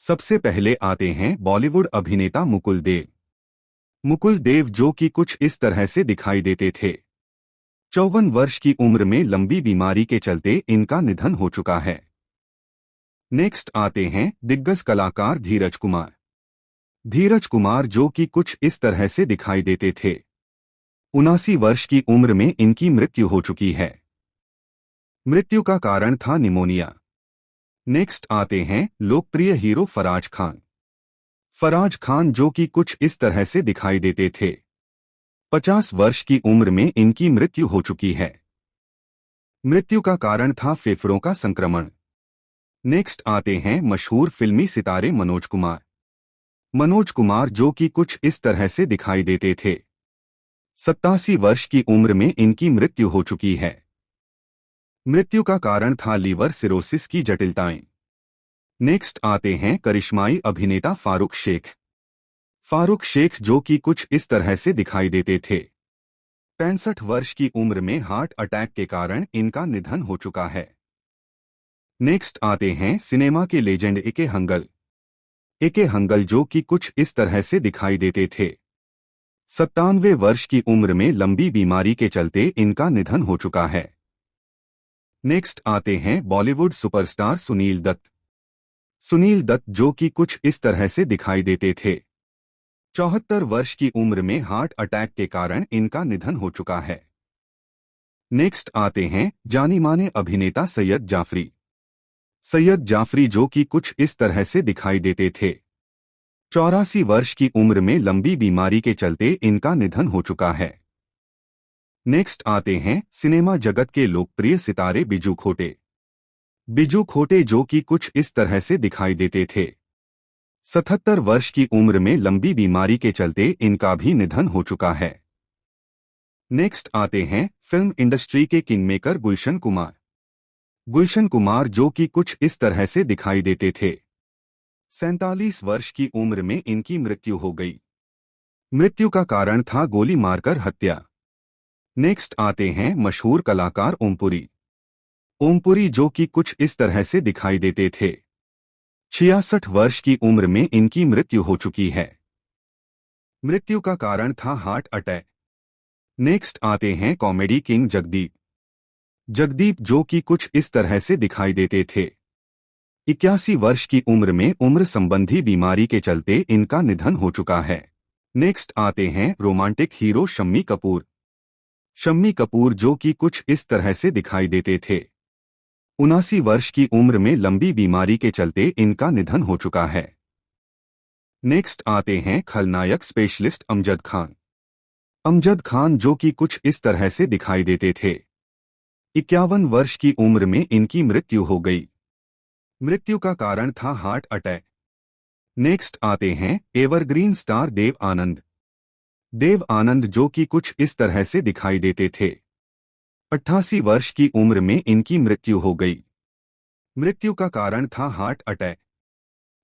सबसे पहले आते हैं बॉलीवुड अभिनेता मुकुल देव। मुकुल देव जो कि कुछ इस तरह से दिखाई देते थे। 54 वर्ष की उम्र में लंबी बीमारी के चलते इनका निधन हो चुका है। नेक्स्ट आते हैं दिग्गज कलाकार धीरज कुमार। धीरज कुमार जो कि कुछ इस तरह से दिखाई देते थे। 79 वर्ष की उम्र में इनकी मृत्यु हो चुकी है। मृत्यु का कारण था निमोनिया। नेक्स्ट आते हैं लोकप्रिय हीरो फराज खान। फराज खान जो कि कुछ इस तरह से दिखाई देते थे। 50 वर्ष की उम्र में इनकी मृत्यु हो चुकी है। मृत्यु का कारण था फेफड़ों का संक्रमण। नेक्स्ट आते हैं मशहूर फिल्मी सितारे मनोज कुमार। मनोज कुमार जो कि कुछ इस तरह से दिखाई देते थे। 87 वर्ष की उम्र में इनकी मृत्यु हो चुकी है। मृत्यु का कारण था लीवर सिरोसिस की जटिलताएं। नेक्स्ट आते हैं करिश्माई अभिनेता फारूक शेख। फारूक शेख जो कि कुछ इस तरह से दिखाई देते थे। 65 वर्ष की उम्र में हार्ट अटैक के कारण इनका निधन हो चुका है। नेक्स्ट आते हैं सिनेमा के legend A K. Hangal. A K. Hangal जो कि कुछ इस तरह से दिखाई देते थे। 97 वर्ष की उम्र में लंबी बीमारी के चलते इनका निधन हो चुका है। नेक्स्ट आते हैं बॉलीवुड सुपरस्टार सुनील दत्त। सुनील दत्त जो कि कुछ इस तरह से दिखाई देते थे। 74 वर्ष की उम्र में हार्ट अटैक के कारण इनका निधन हो चुका है। नेक्स्ट आते हैं जानी माने अभिनेता सैयद जाफरी। सैयद जाफरी जो कि कुछ इस तरह से दिखाई देते थे। 84 वर्ष की उम्र में लंबी बीमारी के चलते इनका निधन हो चुका है। नेक्स्ट आते हैं सिनेमा जगत के लोकप्रिय सितारे बिजू खोटे। बिजू खोटे जो कि कुछ इस तरह से दिखाई देते थे। 77 वर्ष की उम्र में लंबी बीमारी के चलते इनका भी निधन हो चुका है। नेक्स्ट आते हैं फिल्म इंडस्ट्री के किंगमेकर गुलशन कुमार। गुलशन कुमार जो कि कुछ इस तरह से दिखाई देते थे। 47 वर्ष की उम्र में इनकी मृत्यु हो गई। मृत्यु का कारण था गोली मारकर हत्या। नेक्स्ट आते हैं मशहूर कलाकार ओमपुरी। ओमपुरी जो कि कुछ इस तरह से दिखाई देते थे। 66 वर्ष की उम्र में इनकी मृत्यु हो चुकी है। मृत्यु का कारण था हार्ट अटैक। नेक्स्ट आते हैं कॉमेडी किंग जगदीप। जगदीप जो कि कुछ इस तरह से दिखाई देते थे। 81 वर्ष की उम्र में उम्र संबंधी बीमारी के चलते इनका निधन हो चुका है। नेक्स्ट आते हैं रोमांटिक हीरो शम्मी कपूर। शम्मी कपूर जो कि कुछ इस तरह से दिखाई देते थे। 79 वर्ष की उम्र में लंबी बीमारी के चलते इनका निधन हो चुका है। नेक्स्ट आते हैं खलनायक स्पेशलिस्ट अमजद खान। अमजद खान जो कि कुछ इस तरह से दिखाई देते थे। 51 वर्ष की उम्र में इनकी मृत्यु हो गई। मृत्यु का कारण था हार्ट अटैक। नेक्स्ट आते हैं एवरग्रीन स्टार देव आनंद। देव आनंद जो कि कुछ इस तरह से दिखाई देते थे। 88 वर्ष की उम्र में इनकी मृत्यु हो गई। मृत्यु का कारण था हार्ट अटैक।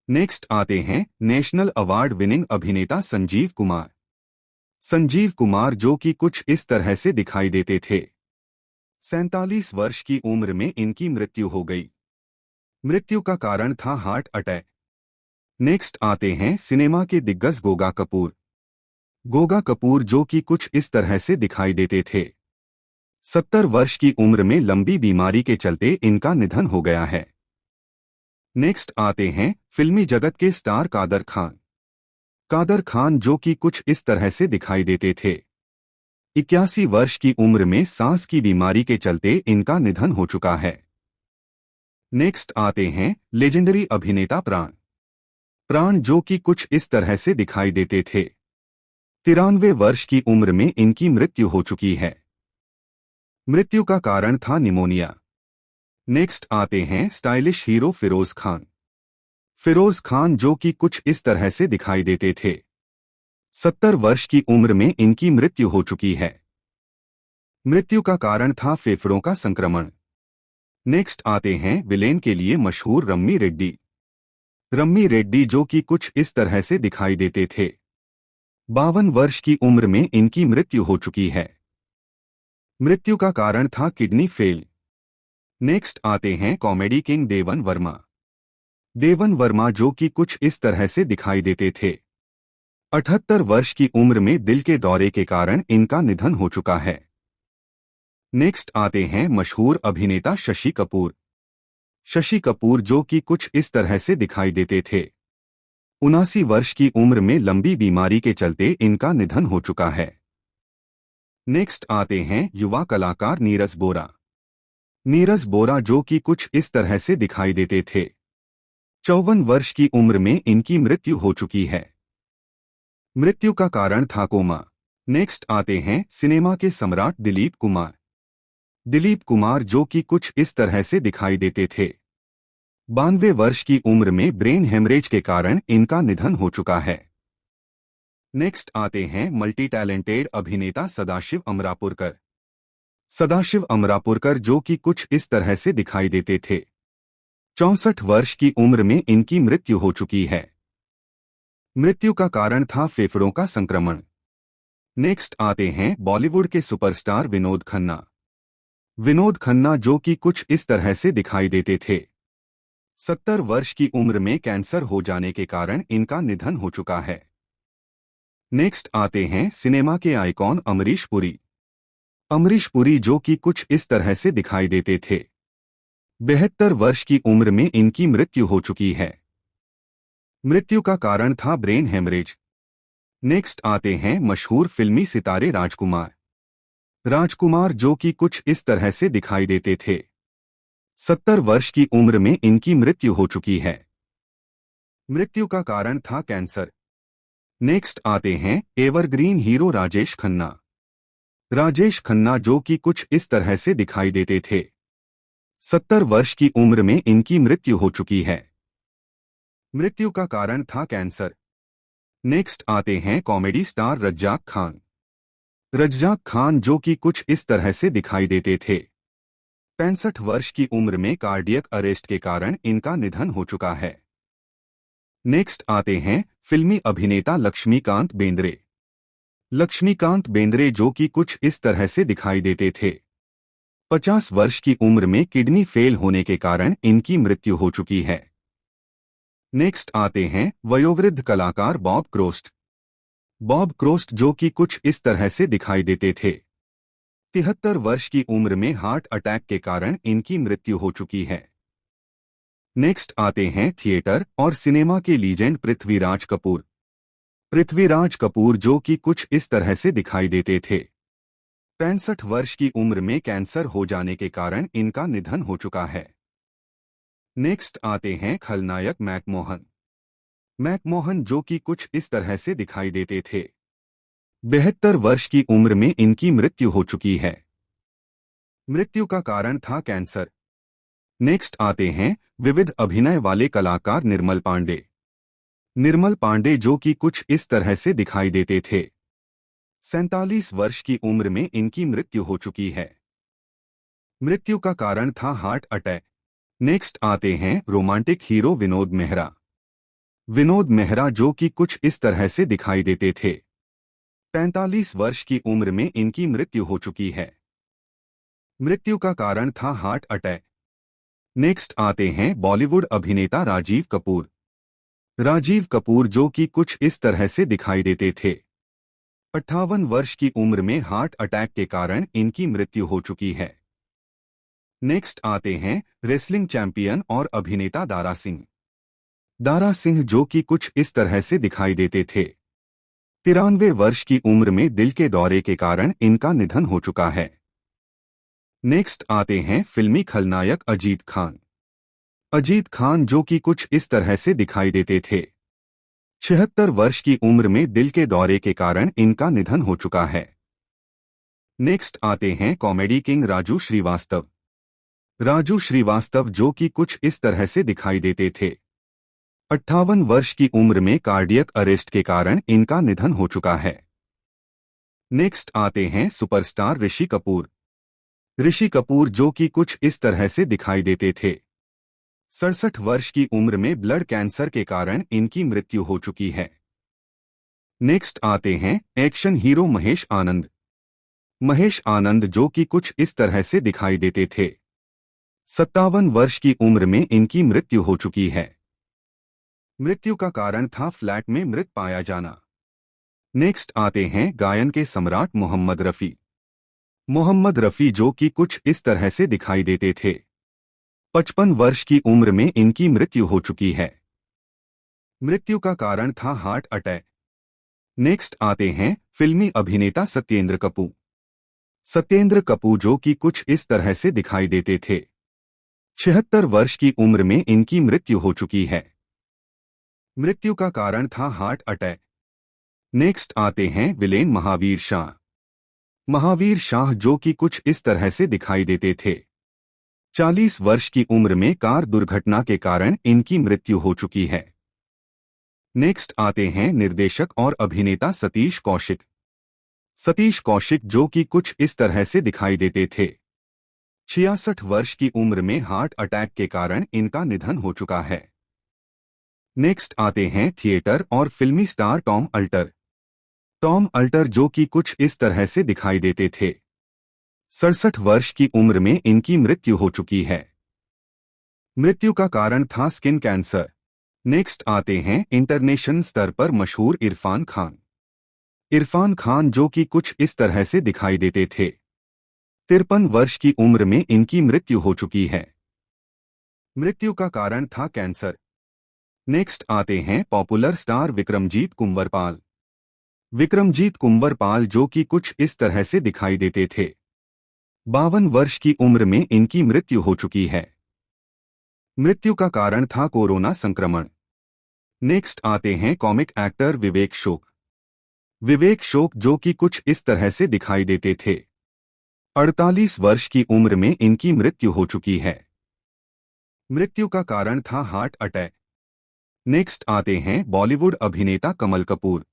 नेक्स्ट आते हैं नेशनल अवार्ड विनिंग अभिनेता संजीव कुमार। संजीव कुमार जो कि कुछ इस तरह से दिखाई देते थे। 47 वर्ष की उम्र में इनकी मृत्यु हो गई। मृत्यु का कारण था हार्ट अटैक। नेक्स्ट आते हैं सिनेमा के दिग्गज गोगा कपूर। गोगा कपूर जो कि कुछ इस तरह से दिखाई देते थे। 70 वर्ष की उम्र में लंबी बीमारी के चलते इनका निधन हो गया है। नेक्स्ट आते हैं फिल्मी जगत के स्टार कादर खान। कादर खान जो कि कुछ इस तरह से दिखाई देते थे। 81 वर्ष की उम्र में सांस की बीमारी के चलते इनका निधन हो चुका है। नेक्स्ट आते हैं लेजेंडरी अभिनेता प्राण। प्राण जो कि कुछ इस तरह से दिखाई देते थे। 93 वर्ष की उम्र में इनकी मृत्यु हो चुकी है। मृत्यु का कारण था निमोनिया। नेक्स्ट आते हैं स्टाइलिश हीरो फिरोज खान। फिरोज खान जो कि कुछ इस तरह से दिखाई देते थे। 70 वर्ष की उम्र में इनकी मृत्यु हो चुकी है। मृत्यु का कारण था फेफड़ों का संक्रमण। नेक्स्ट आते हैं विलेन के लिए मशहूर रम्मी रेड्डी। रम्मी रेड्डी जो कि कुछ इस तरह से दिखाई देते थे। 52 वर्ष की उम्र में इनकी मृत्यु हो चुकी है। मृत्यु का कारण था किडनी फेल। नेक्स्ट आते हैं कॉमेडी किंग देवन वर्मा। देवन वर्मा जो कि कुछ इस तरह से दिखाई देते थे। 78 वर्ष की उम्र में दिल के दौरे के कारण इनका निधन हो चुका है। नेक्स्ट आते हैं मशहूर अभिनेता शशि कपूर। शशि कपूर जो कि कुछ इस तरह से दिखाई देते थे। 79 वर्ष की उम्र में लंबी बीमारी के चलते इनका निधन हो चुका है। नेक्स्ट आते हैं युवा कलाकार नीरज बोरा। नीरज बोरा जो कि कुछ इस तरह से दिखाई देते थे। 54 वर्ष की उम्र में इनकी मृत्यु हो चुकी है। मृत्यु का कारण था कोमा। नेक्स्ट आते हैं सिनेमा के सम्राट दिलीप कुमार। दिलीप कुमार जो कि कुछ इस तरह से दिखाई देते थे। 92 वर्ष की उम्र में ब्रेन हेमरेज के कारण इनका निधन हो चुका है। नेक्स्ट आते हैं मल्टी टैलेंटेड अभिनेता सदाशिव अमरापुरकर। सदाशिव अमरापुरकर जो कि कुछ इस तरह से दिखाई देते थे। 64 वर्ष की उम्र में इनकी मृत्यु हो चुकी है। मृत्यु का कारण था फेफड़ों का संक्रमण। नेक्स्ट आते हैं बॉलीवुड के सुपरस्टार विनोद खन्ना। विनोद खन्ना जो कि कुछ इस तरह से दिखाई देते थे। 70 वर्ष की उम्र में कैंसर हो जाने के कारण इनका निधन हो चुका है। नेक्स्ट आते हैं सिनेमा के आइकॉन अमरीश पुरी। अमरीश पुरी जो कि कुछ इस तरह से दिखाई देते थे। 72 वर्ष की उम्र में इनकी मृत्यु हो चुकी है। मृत्यु का कारण था ब्रेन हेमरेज। नेक्स्ट आते हैं मशहूर फिल्मी सितारे राजकुमार। राजकुमार जो कि कुछ इस तरह से दिखाई देते थे। 70 वर्ष की उम्र में इनकी मृत्यु हो चुकी है। मृत्यु का कारण था कैंसर। नेक्स्ट आते हैं एवरग्रीन हीरो राजेश खन्ना। राजेश खन्ना जो कि कुछ इस तरह से दिखाई देते थे। 70 वर्ष की उम्र में इनकी मृत्यु हो चुकी है। मृत्यु का कारण था कैंसर। नेक्स्ट आते हैं कॉमेडी स्टार रज्जाक खान। रज्जाक खान जो कि कुछ इस तरह से दिखाई देते थे। 65 वर्ष की उम्र में कार्डियक अरेस्ट के कारण इनका निधन हो चुका है। नेक्स्ट आते हैं फिल्मी अभिनेता लक्ष्मीकांत बेंद्रे। लक्ष्मीकांत बेंद्रे जो कि कुछ इस तरह से दिखाई देते थे। 50 वर्ष की उम्र में किडनी फेल होने के कारण इनकी मृत्यु हो चुकी है। नेक्स्ट आते हैं वयोवृद्ध कलाकार बॉब क्रोस्ट। बॉब क्रोस्ट जो कि कुछ इस तरह से दिखाई देते थे। 73 वर्ष की उम्र में हार्ट अटैक के कारण इनकी मृत्यु हो चुकी है। नेक्स्ट आते हैं थिएटर और सिनेमा के लीजेंड पृथ्वीराज कपूर। पृथ्वीराज कपूर जो कि कुछ इस तरह से दिखाई देते थे। 65 वर्ष की उम्र में कैंसर हो जाने के कारण इनका निधन हो चुका है। नेक्स्ट आते हैं खलनायक मैकमोहन। मैकमोहन जो कि कुछ इस तरह से दिखाई देते थे। 72 वर्ष की उम्र में इनकी मृत्यु हो चुकी है। मृत्यु का कारण था कैंसर। नेक्स्ट आते हैं विविध अभिनय वाले कलाकार निर्मल पांडे। निर्मल पांडे जो कि कुछ इस तरह से दिखाई देते थे। 47 वर्ष की उम्र में इनकी मृत्यु हो चुकी है। मृत्यु का कारण था हार्ट अटैक। नेक्स्ट आते हैं रोमांटिक हीरो विनोद मेहरा। विनोद मेहरा जो कि कुछ इस तरह से दिखाई देते थे। 45 वर्ष की उम्र में इनकी मृत्यु हो चुकी है। मृत्यु का कारण था हार्ट अटैक। नेक्स्ट आते हैं बॉलीवुड अभिनेता राजीव कपूर। राजीव कपूर जो कि कुछ इस तरह से दिखाई देते थे। 58 वर्ष की उम्र में हार्ट अटैक के कारण इनकी मृत्यु हो चुकी है। नेक्स्ट आते हैं रेसलिंग चैंपियन और अभिनेता दारा सिंह। दारा सिंह जो कि कुछ इस तरह से दिखाई देते थे। 93 वर्ष की उम्र में दिल के दौरे के कारण इनका निधन हो चुका है। नेक्स्ट आते हैं फिल्मी खलनायक अजीत खान। अजीत खान जो कि कुछ इस तरह से दिखाई देते थे। 76 वर्ष की उम्र में दिल के दौरे के कारण इनका निधन हो चुका है। नेक्स्ट आते हैं कॉमेडी किंग राजू श्रीवास्तव। राजू श्रीवास्तव जो कि कुछ इस तरह से दिखाई देते थे। 58 वर्ष की उम्र में कार्डियक अरेस्ट के कारण इनका निधन हो चुका है। नेक्स्ट आते हैं सुपरस्टार ऋषि कपूर। ऋषि कपूर जो कि कुछ इस तरह से दिखाई देते थे। 67 वर्ष की उम्र में ब्लड कैंसर के कारण इनकी मृत्यु हो चुकी है। नेक्स्ट आते हैं एक्शन हीरो महेश आनंद। महेश आनंद जो कि कुछ इस तरह से दिखाई देते थे। 57 वर्ष की उम्र में इनकी मृत्यु हो चुकी है। मृत्यु का कारण था फ्लैट में मृत पाया जाना। नेक्स्ट आते हैं गायन के सम्राट मोहम्मद रफ़ी। मोहम्मद रफ़ी जो कि कुछ इस तरह से दिखाई देते थे। 55 वर्ष की उम्र में इनकी मृत्यु हो चुकी है। मृत्यु का कारण था हार्ट अटैक। नेक्स्ट आते हैं फिल्मी अभिनेता सत्येंद्र कपूर। सत्येंद्र कपूर जो कि कुछ इस तरह से दिखाई देते थे। 76 वर्ष की उम्र में इनकी मृत्यु हो चुकी है। मृत्यु का कारण था हार्ट अटैक। नेक्स्ट आते हैं विलेन महावीर शाह। महावीर शाह जो कि कुछ इस तरह से दिखाई देते थे। 40 वर्ष की उम्र में कार दुर्घटना के कारण इनकी मृत्यु हो चुकी है। नेक्स्ट आते हैं निर्देशक और अभिनेता सतीश कौशिक। सतीश कौशिक जो कि कुछ इस तरह से दिखाई देते थे। 66 वर्ष की उम्र में हार्ट अटैक के कारण इनका निधन हो चुका है। नेक्स्ट आते हैं थिएटर और फिल्मी star Tom alter. Tom alter जो कि कुछ इस तरह से दिखाई देते थे। 67 वर्ष की उम्र में इनकी मृत्यु हो चुकी है। मृत्यु का कारण था स्किन कैंसर। नेक्स्ट आते हैं इंटरनेशनल स्तर पर मशहूर इरफान खान। इरफान खान जो कि कुछ इस तरह से दिखाई देते थे। 53 वर्ष की उम्र में इनकी मृत्यु हो चुकी है। मृत्यु का कारण था कैंसर। नेक्स्ट आते हैं पॉपुलर स्टार विक्रमजीत कुंवरपाल। विक्रमजीत कुंवरपाल जो कि कुछ इस तरह से दिखाई देते थे। 52 वर्ष की उम्र में इनकी मृत्यु हो चुकी है। मृत्यु का कारण था कोरोना संक्रमण। नेक्स्ट आते हैं कॉमिक एक्टर विवेक शोक। विवेक शोक जो कि कुछ इस तरह से दिखाई देते थे। 48 वर्ष की उम्र में इनकी मृत्यु हो चुकी है। मृत्यु का कारण था हार्ट अटैक। नेक्स्ट आते हैं बॉलीवुड अभिनेता कमल कपूर।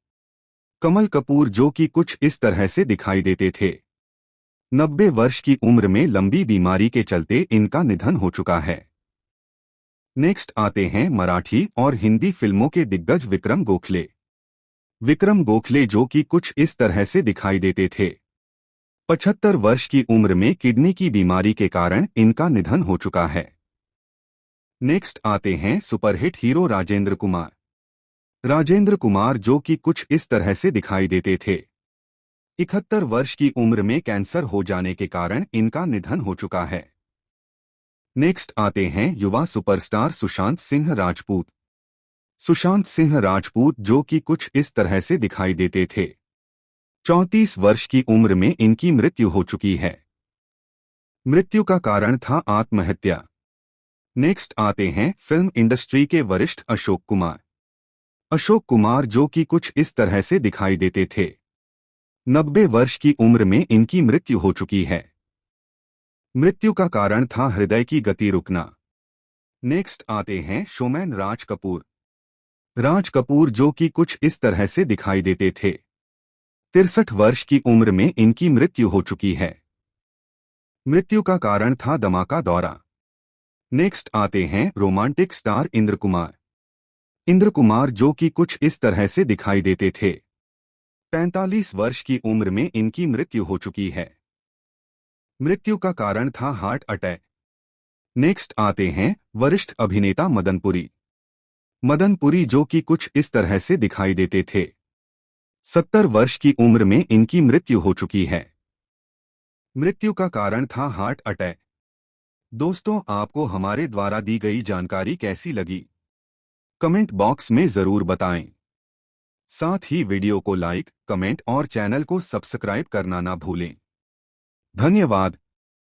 कमल कपूर जो कि कुछ इस तरह से दिखाई देते थे। 90 वर्ष की उम्र में लंबी बीमारी के चलते इनका निधन हो चुका है। नेक्स्ट आते हैं मराठी और हिंदी फिल्मों के दिग्गज विक्रम गोखले। विक्रम गोखले जो कि कुछ इस तरह से दिखाई देते थे। 75 वर्ष की उम्र में किडनी की बीमारी के कारण इनका निधन हो चुका है। नेक्स्ट आते हैं सुपरहिट हीरो राजेंद्र कुमार। राजेंद्र कुमार जो कि कुछ इस तरह से दिखाई देते थे। 71 वर्ष की उम्र में कैंसर हो जाने के कारण इनका निधन हो चुका है। नेक्स्ट आते हैं युवा सुपरस्टार सुशांत सिंह राजपूत। सुशांत सिंह राजपूत जो कि कुछ इस तरह से दिखाई देते थे। 34 वर्ष की उम्र में इनकी मृत्यु हो चुकी है। मृत्यु का कारण था आत्महत्या। नेक्स्ट आते हैं फिल्म इंडस्ट्री के वरिष्ठ अशोक कुमार। अशोक कुमार जो कि कुछ इस तरह से दिखाई देते थे। 90 वर्ष की उम्र में इनकी मृत्यु हो चुकी है। मृत्यु का कारण था हृदय की गति रुकना। नेक्स्ट आते हैं शोमैन राज कपूर। राज कपूर जो कि कुछ इस तरह से दिखाई देते थे। 63 वर्ष की उम्र में इनकी मृत्यु हो चुकी है। मृत्यु का कारण था दमा का दौरा। नेक्स्ट आते हैं रोमांटिक स्टार इंद्र कुमार। इंद्र कुमार जो कि कुछ इस तरह से दिखाई देते थे। 45 वर्ष की उम्र में इनकी मृत्यु हो चुकी है। मृत्यु का कारण था हार्ट अटैक। नेक्स्ट आते हैं वरिष्ठ अभिनेता मदन पुरी। मदन पुरी जो कि कुछ इस तरह से दिखाई देते थे। 70 वर्ष की उम्र में इनकी मृत्यु हो चुकी है। मृत्यु का कारण था हार्ट अटैक। दोस्तों, आपको हमारे द्वारा दी गई जानकारी कैसी लगी? कमेंट बॉक्स में जरूर बताएं। साथ ही वीडियो को लाइक, कमेंट और चैनल को सब्सक्राइब करना ना भूलें। धन्यवाद।